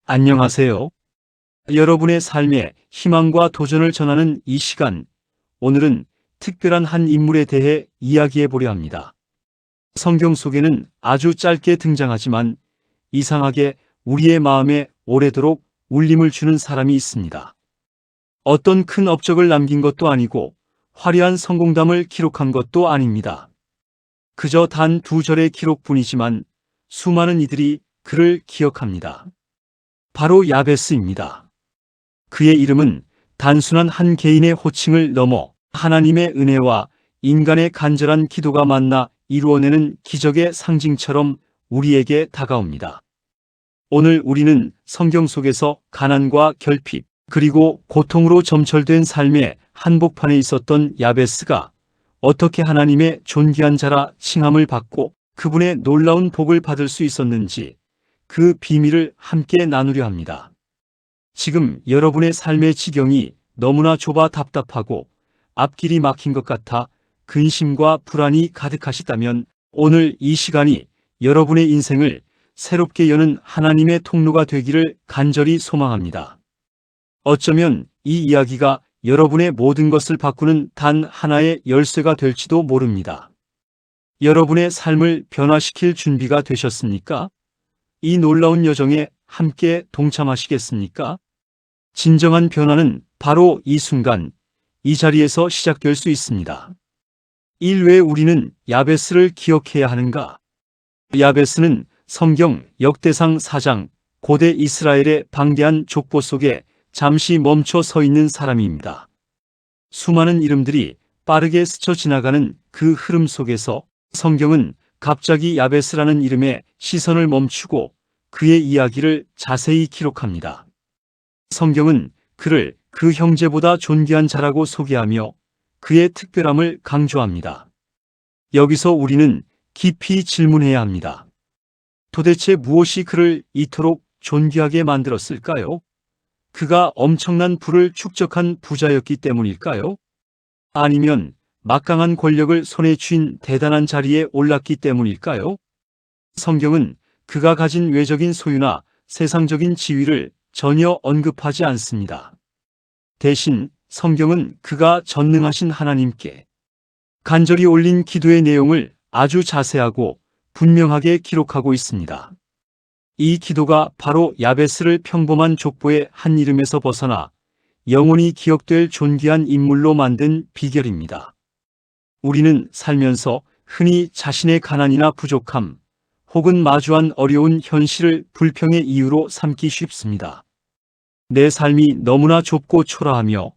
안녕하세요. 여러분의 삶에 희망과 도전을 전하는 이 시간, 오늘은 특별한 한 인물에 대해 이야기해 보려 합니다. 성경 속에는 아주 짧게 등장하지만 이상하게 우리의 마음에 오래도록 울림을 주는 사람이 있습니다. 어떤 큰 업적을 남긴 것도 아니고 화려한 성공담을 기록한 것도 아닙니다. 그저 단 2절의 기록뿐이지만 수많은 이들이 그를 기억합니다. 바로 야베스입니다. 그의 이름은 단순한 한 개인의 호칭을 넘어 하나님의 은혜와 인간의 간절한 기도가 만나 이루어내는 기적의 상징처럼 우리에게 다가옵니다. 오늘 우리는 성경 속에서 가난과 결핍, 그리고 고통으로 점철된 삶의 한복판에 있었던 야베스가 어떻게 하나님의 존귀한 자라 칭함을 받고 그분의 놀라운 복을 받을 수 있었는지 그 비밀을 함께 나누려 합니다. 지금 여러분의 삶의 지경이 너무나 좁아 답답하고 앞길이 막힌 것 같아 근심과 불안이 가득하시다면 오늘 이 시간이 여러분의 인생을 새롭게 여는 하나님의 통로가 되기를 간절히 소망합니다. 어쩌면 이 이야기가 여러분의 모든 것을 바꾸는 단 하나의 열쇠가 될지도 모릅니다. 여러분의 삶을 변화시킬 준비가 되셨습니까? 이 놀라운 여정에 함께 동참하시겠습니까? 진정한 변화는 바로 이 순간, 이 자리에서 시작될 수 있습니다. 왜 우리는 야베스를 기억해야 하는가? 야베스는 성경 역대상 4장 고대 이스라엘의 방대한 족보 속에 잠시 멈춰 서 있는 사람입니다. 수많은 이름들이 빠르게 스쳐 지나가는 그 흐름 속에서 성경은 갑자기 야베스라는 이름에 시선을 멈추고 그의 이야기를 자세히 기록합니다. 성경은 그를 그 형제보다 존귀한 자라고 소개하며 그의 특별함을 강조합니다. 여기서 우리는 깊이 질문해야 합니다. 도대체 무엇이 그를 이토록 존귀하게 만들었을까요? 그가 엄청난 부를 축적한 부자였기 때문일까요? 아니면 막강한 권력을 손에 쥔 대단한 자리에 올랐기 때문일까요? 성경은 그가 가진 외적인 소유나 세상적인 지위를 전혀 언급하지 않습니다. 대신 성경은 그가 전능하신 하나님께 간절히 올린 기도의 내용을 아주 자세하고 분명하게 기록하고 있습니다. 이 기도가 바로 야베스를 평범한 족보의 한 이름에서 벗어나 영원히 기억될 존귀한 인물로 만든 비결입니다. 우리는 살면서 흔히 자신의 가난이나 부족함, 혹은 마주한 어려운 현실을 불평의 이유로 삼기 쉽습니다. 내 삶이 너무나 좁고 초라하며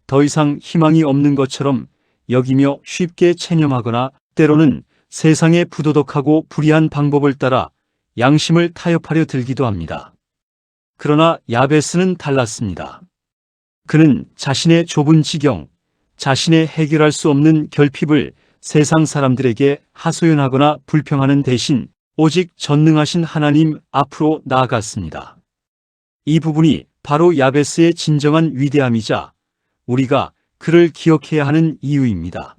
더 이상 희망이 없는 것처럼 여기며 쉽게 체념하거나 때로는 세상의 부도덕하고 불의한 방법을 따라 양심을 타협하려 들기도 합니다. 그러나 야베스는 달랐습니다. 그는 자신의 좁은 지경, 자신의 해결할 수 없는 결핍을 세상 사람들에게 하소연하거나 불평하는 대신 오직 전능하신 하나님 앞으로 나아갔습니다. 이 부분이 바로 야베스의 진정한 위대함이자 우리가 그를 기억해야 하는 이유입니다.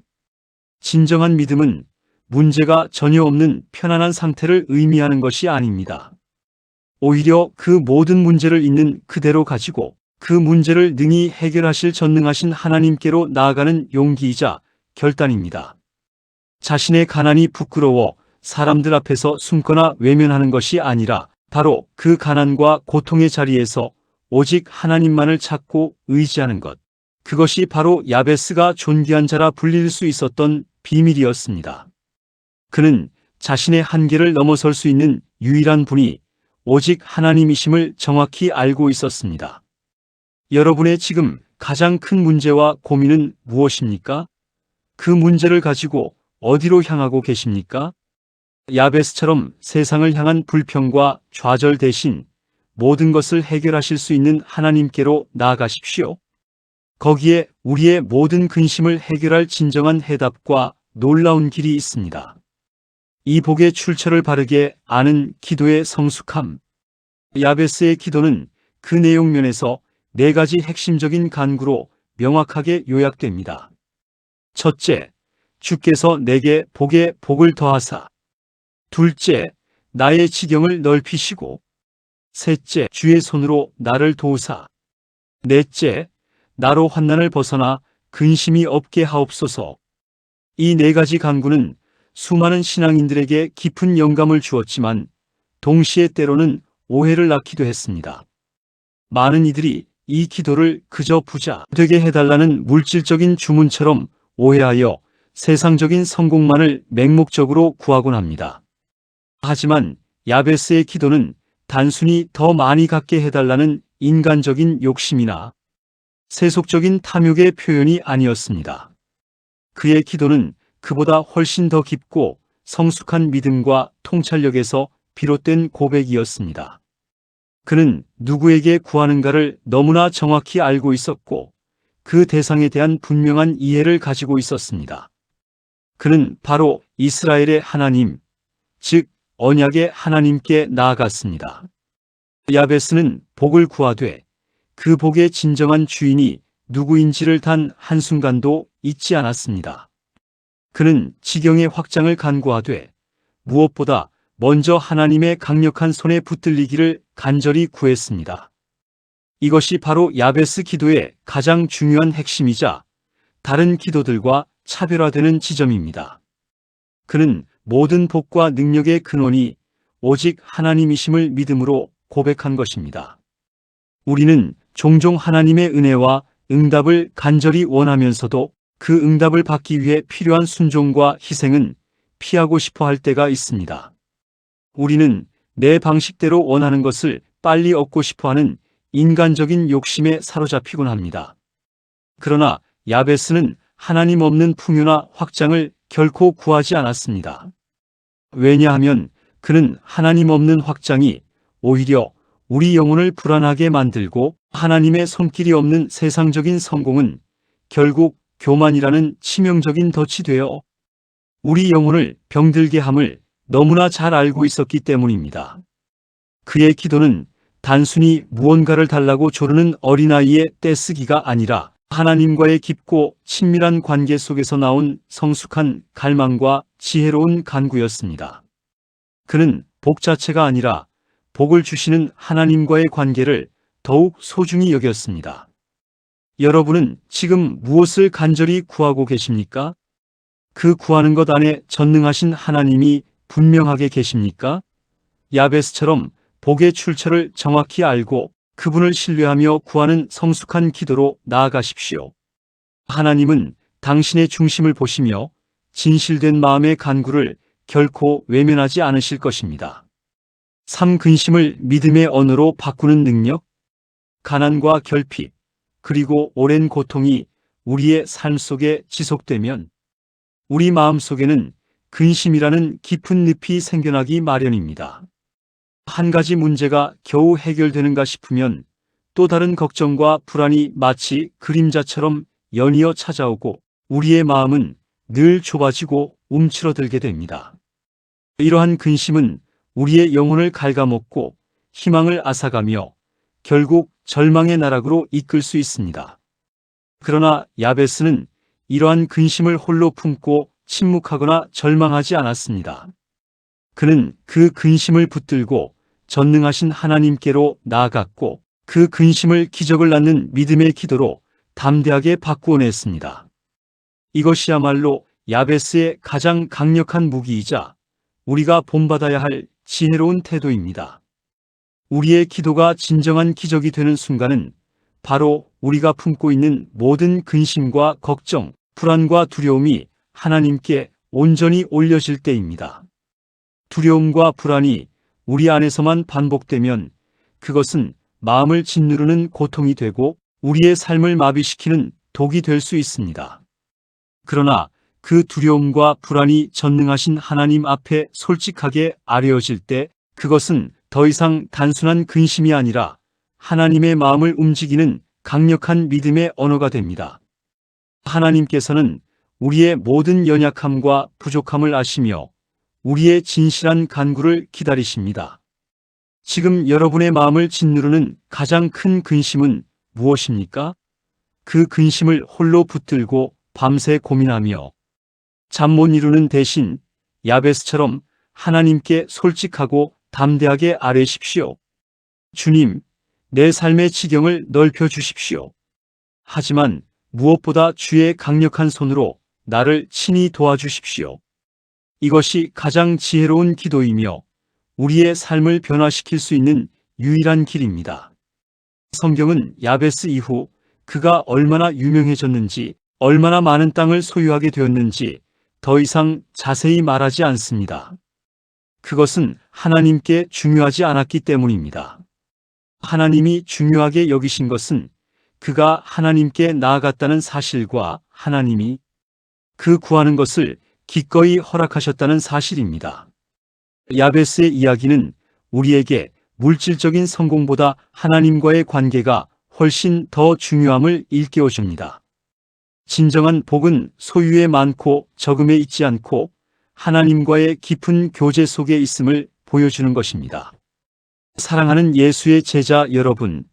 진정한 믿음은 문제가 전혀 없는 편안한 상태를 의미하는 것이 아닙니다. 오히려 그 모든 문제를 있는 그대로 가지고 그 문제를 능히 해결하실 전능하신 하나님께로 나아가는 용기이자 결단입니다. 자신의 가난이 부끄러워 사람들 앞에서 숨거나 외면하는 것이 아니라 바로 그 가난과 고통의 자리에서 오직 하나님만을 찾고 의지하는 것. 그것이 바로 야베스가 존귀한 자라 불릴 수 있었던 비밀이었습니다. 그는 자신의 한계를 넘어설 수 있는 유일한 분이 오직 하나님이심을 정확히 알고 있었습니다. 여러분의 지금 가장 큰 문제와 고민은 무엇입니까? 그 문제를 가지고 어디로 향하고 계십니까? 야베스처럼 세상을 향한 불평과 좌절 대신 모든 것을 해결하실 수 있는 하나님께로 나아가십시오. 거기에 우리의 모든 근심을 해결할 진정한 해답과 놀라운 길이 있습니다. 이 복의 출처를 바르게 아는 기도의 성숙함. 야베스의 기도는 그 내용면에서 4가지 핵심적인 간구로 명확하게 요약됩니다. 첫째, 주께서 내게 복에 복을 더하사. 둘째, 나의 지경을 넓히시고. 셋째, 주의 손으로 나를 도우사. 넷째, 나로 환난을 벗어나 근심이 없게 하옵소서. 이 네 가지 간구는 수많은 신앙인들에게 깊은 영감을 주었지만 동시에 때로는 오해를 낳기도 했습니다. 많은 이들이 이 기도를 그저 부자 되게 해달라는 물질적인 주문처럼 오해하여 세상적인 성공만을 맹목적으로 구하곤 합니다. 하지만 야베스의 기도는 단순히 더 많이 갖게 해달라는 인간적인 욕심이나 세속적인 탐욕의 표현이 아니었습니다. 그의 기도는 그보다 훨씬 더 깊고 성숙한 믿음과 통찰력에서 비롯된 고백이었습니다. 그는 누구에게 구하는가를 너무나 정확히 알고 있었고 그 대상에 대한 분명한 이해를 가지고 있었습니다. 그는 바로 이스라엘의 하나님, 즉 언약의 하나님께 나아갔습니다. 야베스는 복을 구하되 그 복의 진정한 주인이 누구인지를 단 한순간도 잊지 않았습니다. 그는 지경의 확장을 간구하되 무엇보다 먼저 하나님의 강력한 손에 붙들리기를 간절히 구했습니다. 이것이 바로 야베스 기도의 가장 중요한 핵심이자 다른 기도들과 차별화되는 지점입니다. 그는 모든 복과 능력의 근원이 오직 하나님이심을 믿음으로 고백한 것입니다. 우리는 종종 하나님의 은혜와 응답을 간절히 원하면서도 그 응답을 받기 위해 필요한 순종과 희생은 피하고 싶어 할 때가 있습니다. 우리는 내 방식대로 원하는 것을 빨리 얻고 싶어 하는 인간적인 욕심에 사로잡히곤 합니다. 그러나 야베스는 하나님 없는 풍요나 확장을 결코 구하지 않았습니다. 왜냐하면 그는 하나님 없는 확장이 오히려 우리 영혼을 불안하게 만들고 하나님의 손길이 없는 세상적인 성공은 결국 교만이라는 치명적인 덫이 되어 우리 영혼을 병들게 함을 너무나 잘 알고 있었기 때문입니다. 그의 기도는 단순히 무언가를 달라고 조르는 어린아이의 떼쓰기가 아니라 하나님과의 깊고 친밀한 관계 속에서 나온 성숙한 갈망과 지혜로운 간구였습니다. 그는 복 자체가 아니라 복을 주시는 하나님과의 관계를 더욱 소중히 여겼습니다. 여러분은 지금 무엇을 간절히 구하고 계십니까? 그 구하는 것 안에 전능하신 하나님이 분명하게 계십니까? 야베스처럼 복의 출처를 정확히 알고 그분을 신뢰하며 구하는 성숙한 기도로 나아가십시오. 하나님은 당신의 중심을 보시며 진실된 마음의 간구를 결코 외면하지 않으실 것입니다. 삶 근심을 믿음의 언어로 바꾸는 능력, 가난과 결핍, 그리고 오랜 고통이 우리의 삶 속에 지속되면 우리 마음 속에는 근심이라는 깊은 늪이 생겨나기 마련입니다. 한 가지 문제가 겨우 해결되는가 싶으면 또 다른 걱정과 불안이 마치 그림자처럼 연이어 찾아오고 우리의 마음은 늘 좁아지고 움츠러들게 됩니다. 이러한 근심은 우리의 영혼을 갉아먹고 희망을 앗아가며 결국 절망의 나락으로 이끌 수 있습니다. 그러나 야베스는 이러한 근심을 홀로 품고 침묵하거나 절망하지 않았습니다. 그는 그 근심을 붙들고 전능하신 하나님께로 나아갔고 그 근심을 기적을 낳는 믿음의 기도로 담대하게 바꾸어냈습니다. 이것이야말로 야베스의 가장 강력한 무기이자 우리가 본받아야 할 지혜로운 태도입니다. 우리의 기도가 진정한 기적이 되는 순간은 바로 우리가 품고 있는 모든 근심과 걱정, 불안과 두려움이 하나님께 온전히 올려질 때입니다. 두려움과 불안이 우리 안에서만 반복되면 그것은 마음을 짓누르는 고통이 되고 우리의 삶을 마비시키는 독이 될 수 있습니다. 그러나 그 두려움과 불안이 전능하신 하나님 앞에 솔직하게 아뢰어질 때 그것은 더 이상 단순한 근심이 아니라 하나님의 마음을 움직이는 강력한 믿음의 언어가 됩니다. 하나님께서는 우리의 모든 연약함과 부족함을 아시며 우리의 진실한 간구를 기다리십니다. 지금 여러분의 마음을 짓누르는 가장 큰 근심은 무엇입니까? 그 근심을 홀로 붙들고 밤새 고민하며 잠 못 이루는 대신 야베스처럼 하나님께 솔직하고 담대하게 아뢰십시오. 주님, 내 삶의 지경을 넓혀 주십시오. 하지만 무엇보다 주의 강력한 손으로 나를 친히 도와주십시오. 이것이 가장 지혜로운 기도이며 우리의 삶을 변화시킬 수 있는 유일한 길입니다. 성경은 야베스 이후 그가 얼마나 유명해졌는지, 얼마나 많은 땅을 소유하게 되었는지 더 이상 자세히 말하지 않습니다. 그것은 하나님께 중요하지 않았기 때문입니다. 하나님이 중요하게 여기신 것은 그가 하나님께 나아갔다는 사실과 하나님이 그 구하는 것을 기꺼이 허락하셨다는 사실입니다. 야베스의 이야기는 우리에게 물질적인 성공보다 하나님과의 관계가 훨씬 더 중요함을 일깨워줍니다. 진정한 복은 소유에 많고 적음에 있지 않고 하나님과의 깊은 교제 속에 있음을 보여주는 것입니다. 사랑하는 예수의 제자 여러분,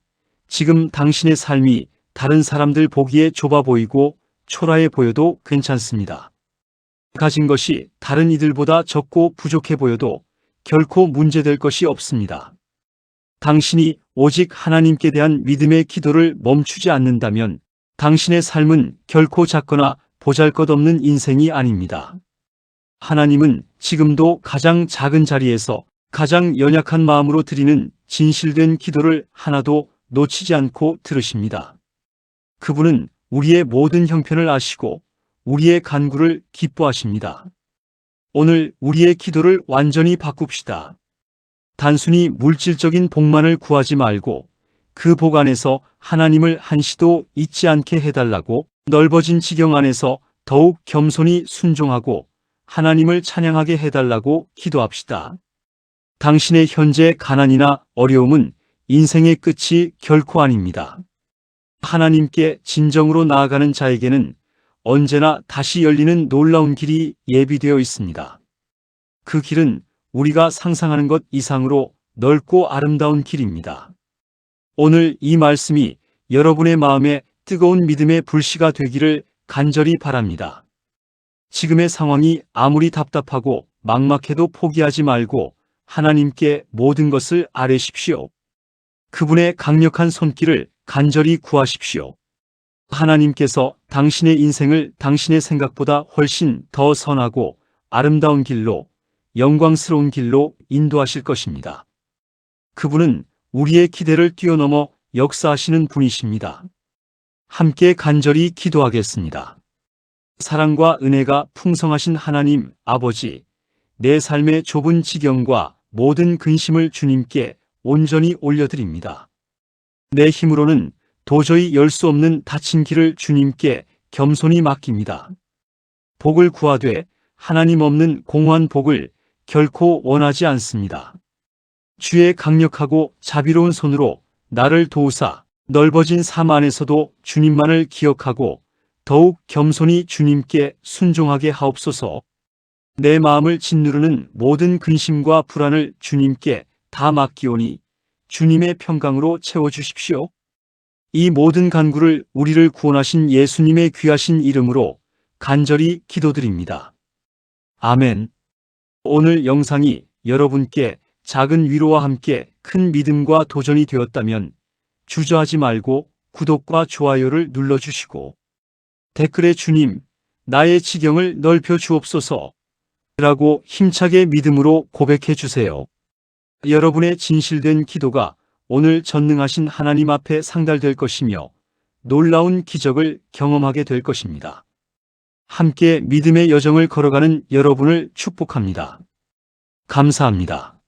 지금 당신의 삶이 다른 사람들 보기에 좁아 보이고 초라해 보여도 괜찮습니다. 가진 것이 다른 이들보다 적고 부족해 보여도 결코 문제될 것이 없습니다. 당신이 오직 하나님께 대한 믿음의 기도를 멈추지 않는다면 당신의 삶은 결코 작거나 보잘것없는 인생이 아닙니다. 하나님은 지금도 가장 작은 자리에서 가장 연약한 마음으로 드리는 진실된 기도를 하나도 놓치지 않고 들으십니다. 그분은 우리의 모든 형편을 아시고 우리의 간구를 기뻐하십니다. 오늘 우리의 기도를 완전히 바꿉시다. 단순히 물질적인 복만을 구하지 말고 그 복 안에서 하나님을 한시도 잊지 않게 해달라고, 넓어진 지경 안에서 더욱 겸손히 순종하고 하나님을 찬양하게 해달라고 기도합시다. 당신의 현재 가난이나 어려움은 인생의 끝이 결코 아닙니다. 하나님께 진정으로 나아가는 자에게는 언제나 다시 열리는 놀라운 길이 예비되어 있습니다. 그 길은 우리가 상상하는 것 이상으로 넓고 아름다운 길입니다. 오늘 이 말씀이 여러분의 마음에 뜨거운 믿음의 불씨가 되기를 간절히 바랍니다. 지금의 상황이 아무리 답답하고 막막해도 포기하지 말고 하나님께 모든 것을 아뢰십시오. 그분의 강력한 손길을 간절히 구하십시오. 하나님께서 당신의 인생을 당신의 생각보다 훨씬 더 선하고 아름다운 길로, 영광스러운 길로 인도하실 것입니다. 그분은 우리의 기대를 뛰어넘어 역사하시는 분이십니다. 함께 간절히 기도하겠습니다. 사랑과 은혜가 풍성하신 하나님 아버지, 내 삶의 좁은 지경과 모든 근심을 주님께 온전히 올려드립니다. 내 힘으로는 도저히 열 수 없는 닫힌 길을 주님께 겸손히 맡깁니다. 복을 구하되 하나님 없는 공허한 복을 결코 원하지 않습니다. 주의 강력하고 자비로운 손으로 나를 도우사 넓어진 삶 안에서도 주님만을 기억하고 더욱 겸손히 주님께 순종하게 하옵소서. 내 마음을 짓누르는 모든 근심과 불안을 주님께 다 맡기오니 주님의 평강으로 채워주십시오. 이 모든 간구를 우리를 구원하신 예수님의 귀하신 이름으로 간절히 기도드립니다. 아멘. 오늘 영상이 여러분께 작은 위로와 함께 큰 믿음과 도전이 되었다면 주저하지 말고 구독과 좋아요를 눌러주시고 댓글에 주님, 나의 지경을 넓혀 주옵소서 라고 힘차게 믿음으로 고백해 주세요. 여러분의 진실된 기도가 오늘 전능하신 하나님 앞에 상달될 것이며 놀라운 기적을 경험하게 될 것입니다. 함께 믿음의 여정을 걸어가는 여러분을 축복합니다. 감사합니다.